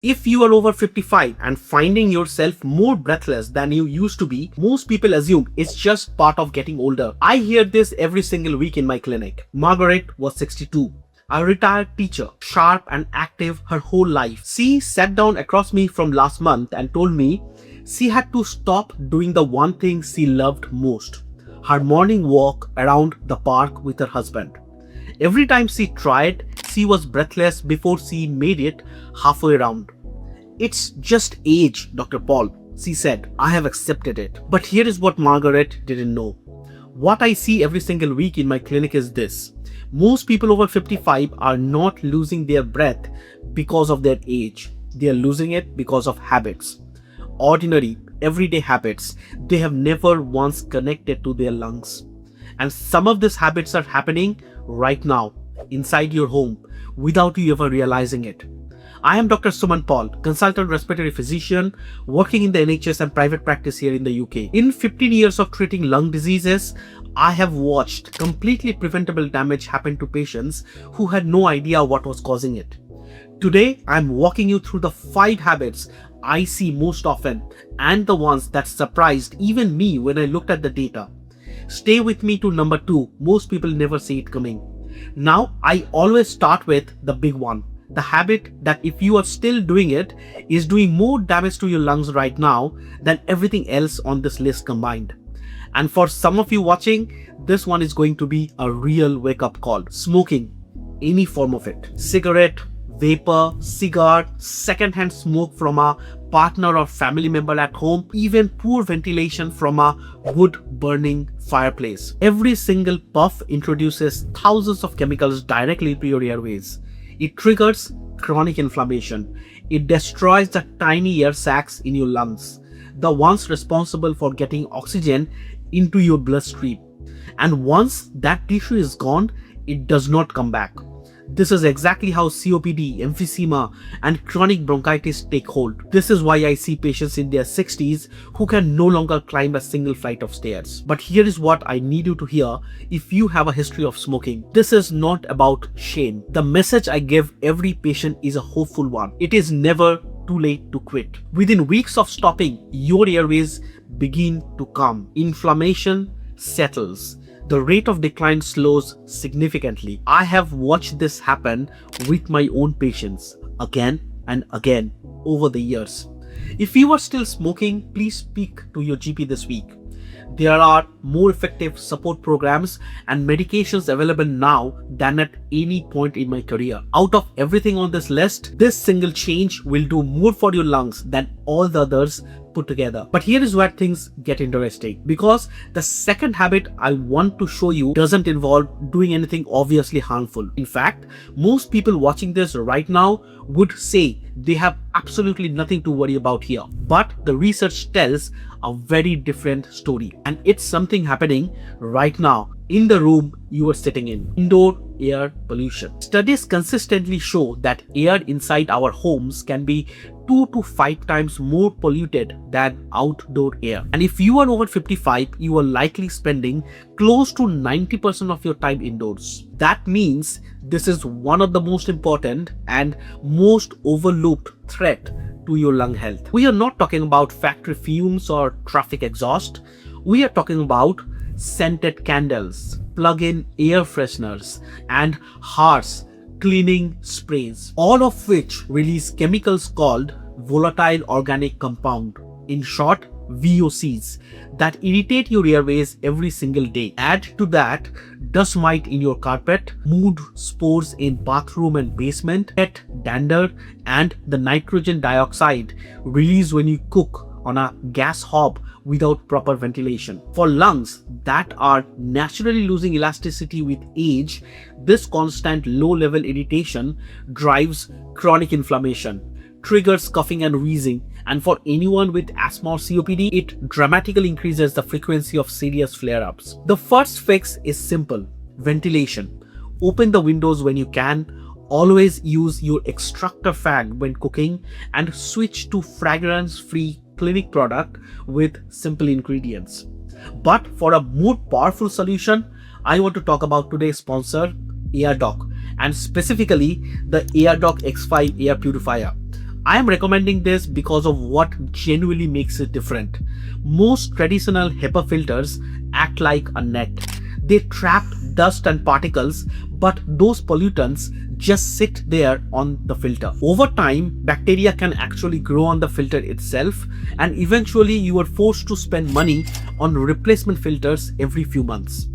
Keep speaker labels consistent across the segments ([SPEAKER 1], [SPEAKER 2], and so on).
[SPEAKER 1] If you are over 55 and finding yourself more breathless than you used to be, most people assume it's just part of getting older. I hear this every single week in my clinic. Margaret was 62. A retired teacher, sharp and active her whole life. She sat down across me from last month and told me she had to stop doing the one thing she loved most, her morning walk around the park with her husband. Every time she tried, she was breathless before she made it halfway around. It's just age, Dr. Paul, she said. I have accepted it. But here is what Margaret didn't know. What I see every single week in my clinic is this. Most people over 55 are not losing their breath because of their age. They are losing it because of habits. Ordinary, everyday habits they have never once connected to their lungs. And some of these habits are happening right now, inside your home, without you ever realizing it. I am Dr. Suman Paul, consultant respiratory physician working in the NHS and private practice here in the UK. In 15 years of treating lung diseases, I have watched completely preventable damage happen to patients who had no idea what was causing it. Today, I am walking you through the 5 habits I see most often and the ones that surprised even me when I looked at the data. Stay with me to number 2. Most people never see it coming. Now, I always start with the big one. The habit that if you are still doing it is doing more damage to your lungs right now than everything else on this list combined. And for some of you watching, this one is going to be a real wake-up call. Smoking, any form of it. Cigarette, vapor, cigar, secondhand smoke from a partner or family member at home, even poor ventilation from a wood burning fireplace. Every single puff introduces thousands of chemicals directly to your airways. It triggers chronic inflammation. It destroys the tiny air sacs in your lungs, the ones responsible for getting oxygen into your bloodstream. And once that tissue is gone, it does not come back. This is exactly how COPD, emphysema, and chronic bronchitis take hold. This is why I see patients in their 60s who can no longer climb a single flight of stairs. But here is what I need you to hear if you have a history of smoking. This is not about shame. The message I give every patient is a hopeful one. It is never too late to quit. Within weeks of stopping, your airways begin to calm. Inflammation settles. The rate of decline slows significantly. I have watched this happen with my own patients again and again over the years. If you are still smoking, please speak to your GP this week. There are more effective support programs and medications available now than at any point in my career. Out of everything on this list, this single change will do more for your lungs than all the others put together. But here is where things get interesting, because the second habit I want to show you doesn't involve doing anything obviously harmful. In fact, most people watching this right now would say they have absolutely nothing to worry about here. But the research tells a very different story, and it's something happening right now in the room you are sitting in. Indoor air pollution. Studies consistently show that air inside our homes can be 2 to 5 times more polluted than outdoor air. And if you are over 55, you are likely spending close to 90% of your time indoors. That means this is one of the most important and most overlooked threat to your lung health. We are not talking about factory fumes or traffic exhaust. We are talking about scented candles, plug-in air fresheners, and harsh cleaning sprays, all of which release chemicals called volatile organic compound, in short VOCs, that irritate your airways every single day. Add to that dust mite in your carpet, mold spores in bathroom and basement, pet dander, and the nitrogen dioxide released when you cook on a gas hob without proper ventilation. For lungs that are naturally losing elasticity with age, this constant low-level irritation drives chronic inflammation, triggers coughing and wheezing, and for anyone with asthma or COPD, it dramatically increases the frequency of serious flare-ups. The first fix is simple: ventilation. Open the windows when you can, always use your extractor fan when cooking, and switch to fragrance-free clinic product with simple ingredients. But for a more powerful solution, I want to talk about today's sponsor, Airdog, and specifically the Airdog X5 air purifier. I am recommending this because of what genuinely makes it different. Most traditional HEPA filters act like a net. They trap dust and particles, but those pollutants just sit there on the filter. Over time, bacteria can actually grow on the filter itself, and eventually you are forced to spend money on replacement filters every few months.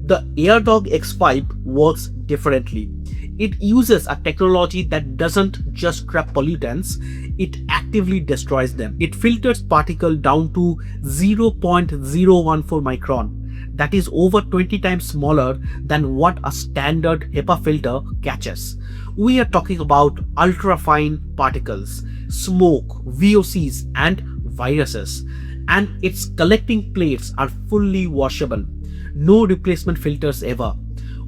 [SPEAKER 1] The Airdog X5 works differently. It uses a technology that doesn't just trap pollutants, it actively destroys them. It filters particles down to 0.014 micron. That is over 20 times smaller than what a standard HEPA filter catches. We are talking about ultrafine particles, smoke, VOCs, and viruses. And its collecting plates are fully washable. No replacement filters ever.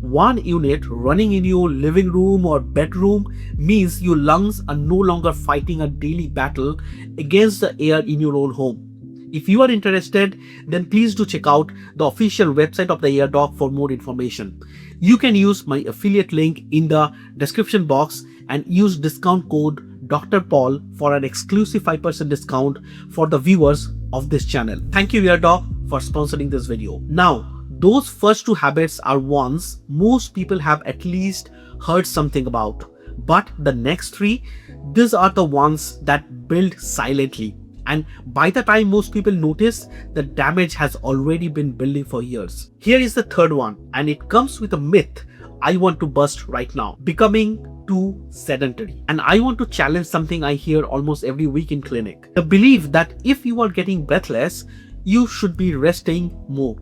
[SPEAKER 1] One unit running in your living room or bedroom means your lungs are no longer fighting a daily battle against the air in your own home. If you are interested, then please do check out the official website of the Airdog for more information. You can use my affiliate link in the description box and use discount code Dr. Paul for an exclusive 5% discount for the viewers of this channel. Thank you Airdog for sponsoring this video. Now, those first two habits are ones most people have at least heard something about. But the next three, these are the ones that build silently. And by the time most people notice, the damage has already been building for years. Here is the third one, and it comes with a myth I want to bust right now: becoming too sedentary. And I want to challenge something I hear almost every week in clinic. The belief that if you are getting breathless, you should be resting more.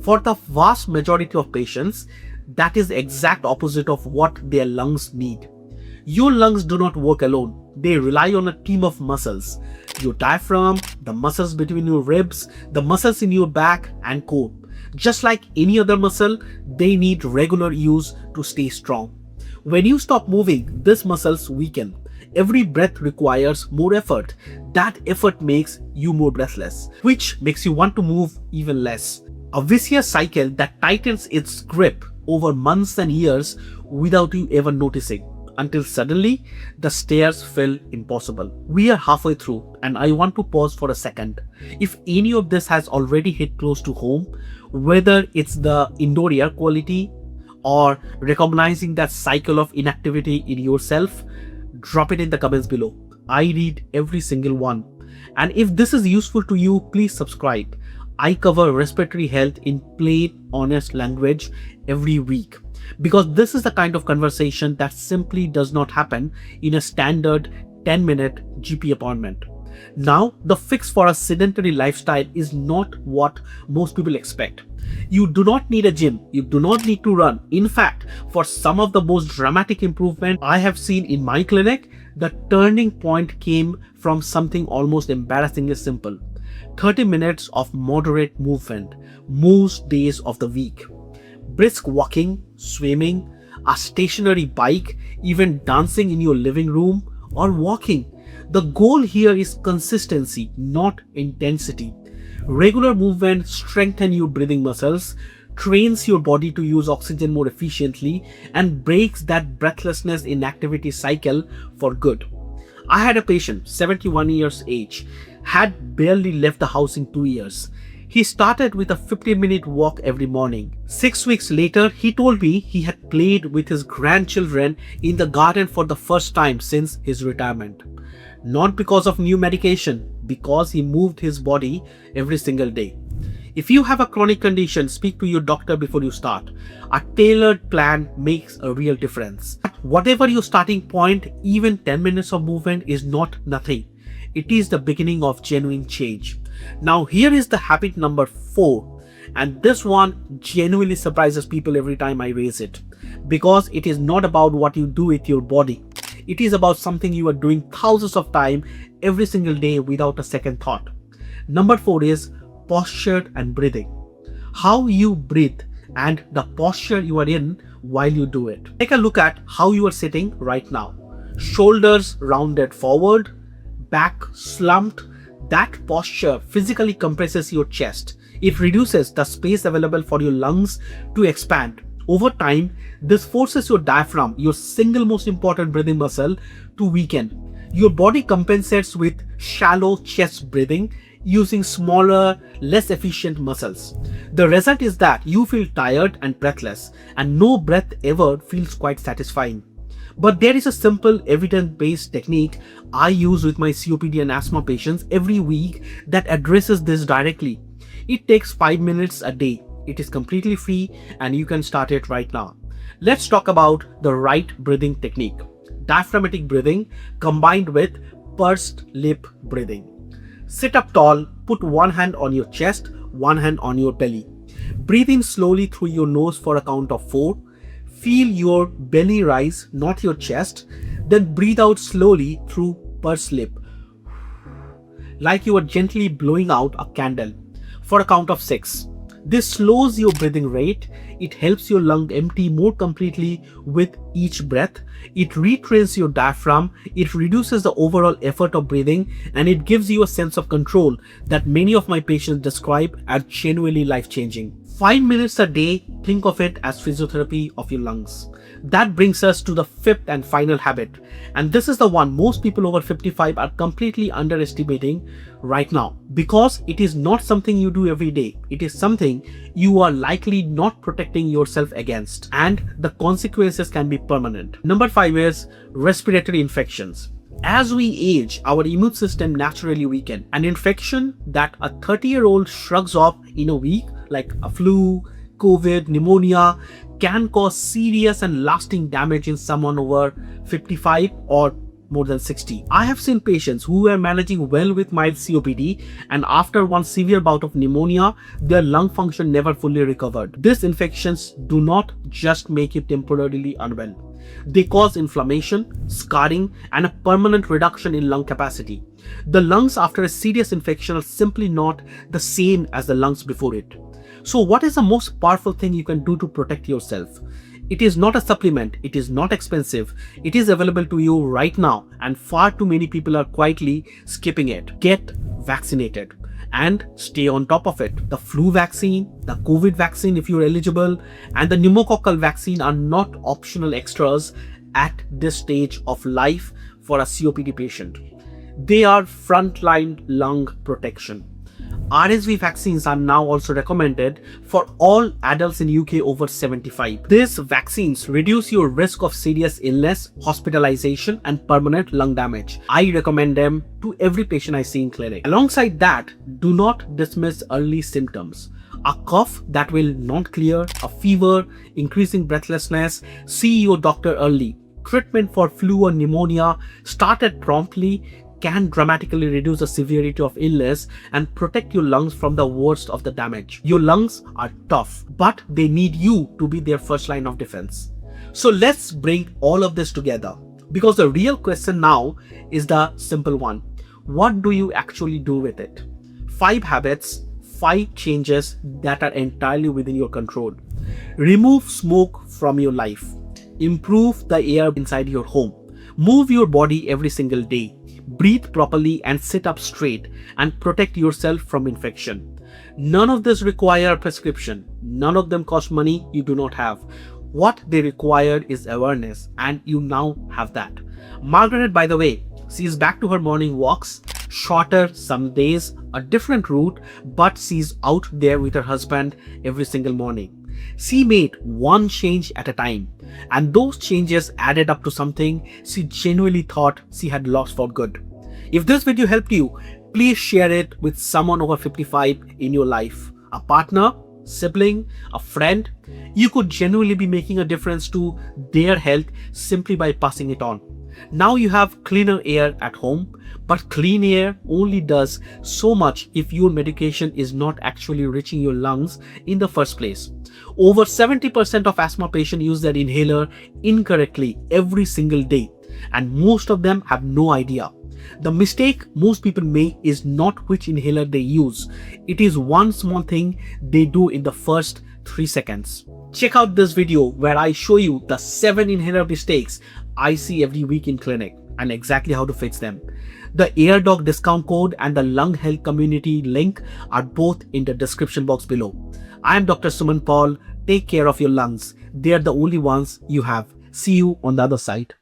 [SPEAKER 1] For the vast majority of patients, that is the exact opposite of what their lungs need. Your lungs do not work alone. They rely on a team of muscles. Your diaphragm, the muscles between your ribs, the muscles in your back and core. Just like any other muscle, they need regular use to stay strong. When you stop moving, these muscles weaken. Every breath requires more effort. That effort makes you more breathless, which makes you want to move even less. A vicious cycle that tightens its grip over months and years without you ever noticing, until suddenly the stairs feel impossible. We are halfway through and I want to pause for a second. If any of this has already hit close to home, whether it's the indoor air quality or recognizing that cycle of inactivity in yourself, drop it in the comments below. I read every single one. And if this is useful to you, please subscribe. I cover respiratory health in plain, honest language every week, because this is the kind of conversation that simply does not happen in a standard 10-minute GP appointment. Now, the fix for a sedentary lifestyle is not what most people expect. You do not need a gym. You do not need to run. In fact, for some of the most dramatic improvement I have seen in my clinic, the turning point came from something almost embarrassingly simple. 30 minutes of moderate movement most days of the week. Brisk walking, swimming, a stationary bike, even dancing in your living room or walking. The goal here is consistency, not intensity. Regular movement strengthens your breathing muscles, trains your body to use oxygen more efficiently, and breaks that breathlessness inactivity cycle for good. I had a patient, 71 years age, had barely left the house in 2 years. He started with a 15-minute walk every morning. 6 weeks later, he told me he had played with his grandchildren in the garden for the first time since his retirement. Not because of new medication, because he moved his body every single day. If you have a chronic condition, speak to your doctor before you start. A tailored plan makes a real difference. Whatever your starting point, even 10 minutes of movement is not nothing. It is the beginning of genuine change. Now here is the habit number 4, and this one genuinely surprises people every time I raise it, because it is not about what you do with your body. It is about something you are doing thousands of times every single day without a second thought. Number 4 is posture and breathing. How you breathe and the posture you are in while you do it. Take a look at how you are sitting right now. Shoulders rounded forward, back slumped. That posture physically compresses your chest. It reduces the space available for your lungs to expand. Over time, this forces your diaphragm, your single most important breathing muscle, to weaken. Your body compensates with shallow chest breathing using smaller, less efficient muscles. The result is that you feel tired and breathless, and no breath ever feels quite satisfying. But there is a simple evidence-based technique I use with my COPD and asthma patients every week that addresses this directly. It takes 5 minutes a day. It is completely free and you can start it right now. Let's talk about the right breathing technique. Diaphragmatic breathing combined with pursed lip breathing. Sit up tall, put one hand on your chest, one hand on your belly. Breathe in slowly through your nose for a count of 4. Feel your belly rise, not your chest. Then breathe out slowly through pursed lip, like you are gently blowing out a candle, for a count of 6. This slows your breathing rate. It helps your lung empty more completely with each breath. It retrains your diaphragm. It reduces the overall effort of breathing, and it gives you a sense of control that many of my patients describe as genuinely life-changing. 5 minutes a day, think of it as physiotherapy of your lungs. That brings us to the fifth and final habit, and this is the one most people over 55 are completely underestimating right now, because it is not something you do every day. It is something you are likely not protecting yourself against, and the consequences can be permanent. Number 5 is respiratory infections. As we age, our immune system naturally weakens. An infection that a 30-year-old shrugs off in a week, like a flu, COVID, pneumonia, can cause serious and lasting damage in someone over 55 or more than 60. I have seen patients who were managing well with mild COPD, and after one severe bout of pneumonia, their lung function never fully recovered. These infections do not just make you temporarily unwell. They cause inflammation, scarring, and a permanent reduction in lung capacity. The lungs after a serious infection are simply not the same as the lungs before it. So what is the most powerful thing you can do to protect yourself? It is not a supplement, it is not expensive, it is available to you right now, and far too many people are quietly skipping it. Get vaccinated and stay on top of it. The flu vaccine, the COVID vaccine if you're eligible, and the pneumococcal vaccine are not optional extras at this stage of life for a COPD patient. They are frontline lung protection. RSV vaccines are now also recommended for all adults in UK over 75. These vaccines reduce your risk of serious illness, hospitalization, and permanent lung damage. I recommend them to every patient I see in clinic. Alongside that, do not dismiss early symptoms. A cough that will not clear, a fever, increasing breathlessness, see your doctor early. Treatment for flu or pneumonia started promptly can dramatically reduce the severity of illness and protect your lungs from the worst of the damage. Your lungs are tough, but they need you to be their first line of defense. So let's bring all of this together, because the real question now is the simple one. What do you actually do with it? 5 habits, 5 changes that are entirely within your control. Remove smoke from your life. Improve the air inside your home. Move your body every single day. Breathe properly and sit up straight, and protect yourself from infection. None of this require a prescription. None of them cost money you do not have. What they require is awareness, and you now have that. Margaret, by the way, she's back to her morning walks, shorter some days, a different route, but she's out there with her husband every single morning. She made one change at a time, and those changes added up to something she genuinely thought she had lost for good. If this video helped you, please share it with someone over 55 in your life. A partner, sibling, a friend. You could genuinely be making a difference to their health simply by passing it on. Now you have cleaner air at home, but clean air only does so much if your medication is not actually reaching your lungs in the first place. Over 70% of asthma patients use their inhaler incorrectly every single day, and most of them have no idea. The mistake most people make is not which inhaler they use. It is one small thing they do in the first 3 seconds. Check out this video where I show you the 7 inhaler mistakes I see every week in clinic and exactly how to fix them. The Airdog discount code and the lung health community link are both in the description box below. I am Dr. Suman Paul. Take care of your lungs. They are the only ones you have. See you on the other side.